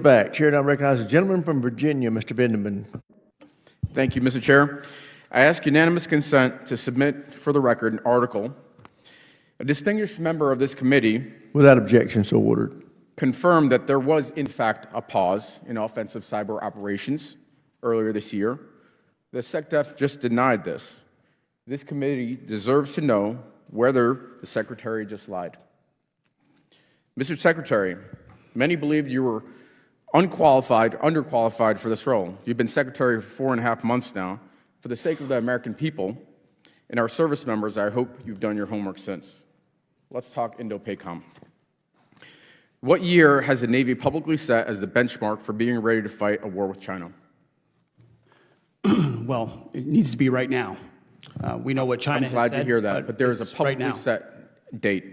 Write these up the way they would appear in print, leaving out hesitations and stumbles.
Back. Chair now recognizes the gentleman from Virginia, Mr. Vindman. Thank you, Mr. Chair. I ask unanimous consent to submit for the record an article. A distinguished member of this committee, Without objection, so ordered. confirmed that there was, in fact, a pause in offensive cyber operations earlier this year. The SecDef just denied this. This committee deserves to know whether the Secretary just lied. Mr. Secretary, many believed you were underqualified for this role. You've been Secretary for 4.5 months now. For the sake of the American people and our service members, I hope you've done your homework since. Let's talk Indo-PACOM. What year has the Navy publicly set as the benchmark for being ready to fight a war with China? Well, it needs to be right now. We know what China has said. I'm glad to hear that, but there is a publicly right set date.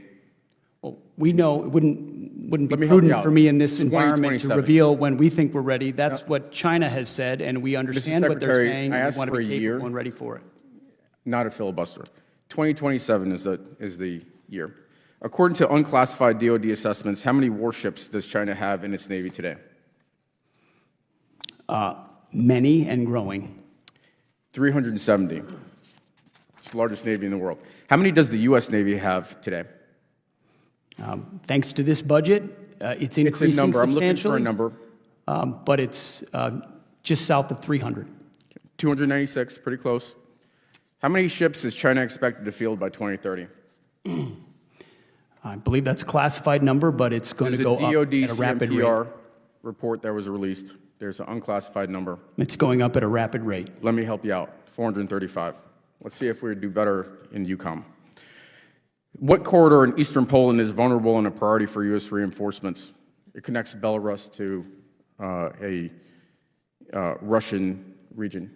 Well, we know it wouldn't be prudent for me in this environment to reveal when we think we're ready. That's what China has said, and we understand what they're saying. I and asked we want for to a be year, capable and ready for it. Not a filibuster. 2027 is the year. According to unclassified DoD assessments, how many warships does China have in its Navy today? Many and growing. 370. It's the largest Navy in the world. How many does the U.S. Navy have today? Thanks to this budget, it's increasing It's a number. I'm looking for a substantially, number. but it's just south of 300. 296, pretty close. How many ships is China expected to field by 2030? I believe that's a classified number, but it's going to go up at a rapid rate. CMPR report that was released. There's an unclassified number. It's going up at a rapid rate. Let me help you out. 435. Let's see if we do better in EUCOM. What corridor in eastern Poland is vulnerable and a priority for U.S. reinforcements? It connects Belarus to a Russian region.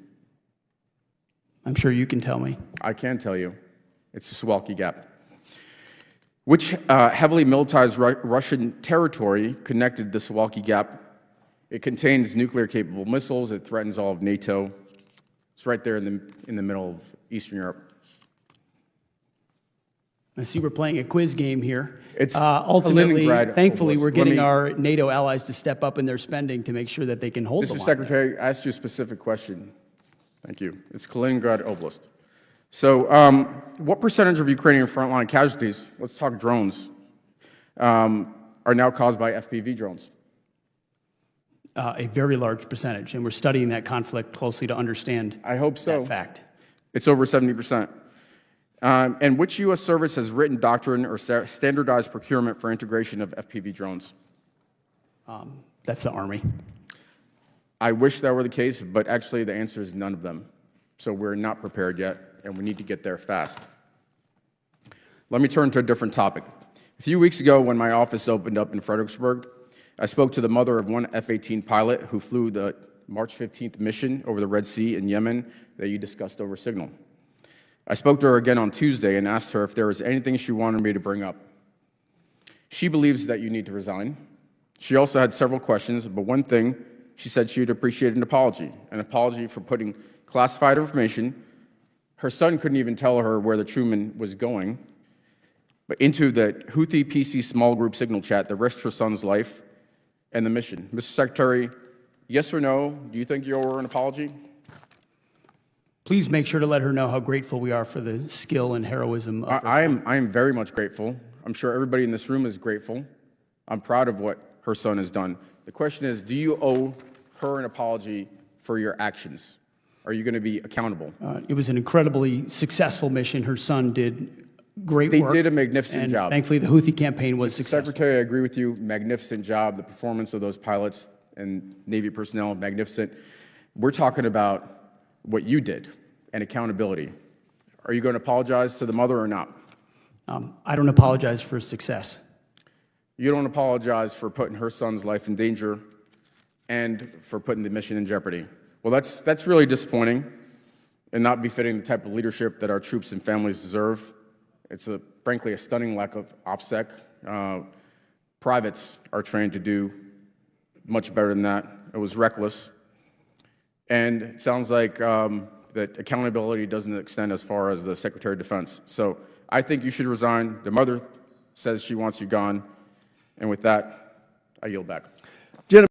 I'm sure you can tell me. I can tell you. It's the Suwalki Gap. Which heavily militarized Russian territory connected the Suwalki Gap? It contains nuclear-capable missiles. It threatens all of NATO. It's right there in the middle of Eastern Europe. I see we're playing a quiz game here. It's ultimately, Kaliningrad thankfully, Oblast. we're getting our NATO allies to step up in their spending to make sure that they can hold the line. Mr. Secretary, I asked you a specific question. Thank you. It's Kaliningrad Oblast. So what percentage of Ukrainian frontline casualties, let's talk drones, are now caused by FPV drones? A very large percentage, and we're studying that conflict closely to understand I hope so. that fact. It's over 70%. And which U.S. service has written doctrine or standardized procurement for integration of FPV drones? That's the Army. I wish that were the case, but actually the answer is none of them. So we're not prepared yet, and we need to get there fast. Let me turn to a different topic. A few weeks ago, when my office opened up in Fredericksburg, I spoke to the mother of one F-18 pilot who flew the March 15th mission over the Red Sea in Yemen that you discussed over Signal. I spoke to her again on Tuesday and asked her if there was anything she wanted me to bring up. She believes that you need to resign. She also had several questions, but one thing, she said she would appreciate an apology for putting classified information. Her son couldn't even tell her where the Truman was going, but into the Houthi PC small group Signal chat that risked her son's life and the mission. Mr. Secretary, yes or no, do you think you owe her an apology? Please make sure to let her know how grateful we are for the skill and heroism of her I am very much grateful. I'm sure everybody in this room is grateful. I'm proud of what her son has done. The question is, do you owe her an apology for your actions? Are you going to be accountable? It was an incredibly successful mission. Her son did great work. They did a magnificent job. Thankfully, the Houthi campaign was successful. Secretary, I agree with you. Magnificent job. The performance of those pilots and Navy personnel, magnificent. We're talking about what you did and accountability. Are you going to apologize to the mother or not? I don't apologize for success. You don't apologize for putting her son's life in danger and for putting the mission in jeopardy. Well, that's really disappointing and not befitting the type of leadership that our troops and families deserve. It's frankly a stunning lack of OPSEC. Privates are trained to do much better than that. It was reckless. And it sounds like that accountability doesn't extend as far as the Secretary of Defense. So I think you should resign. The mother says she wants you gone. And with that, I yield back.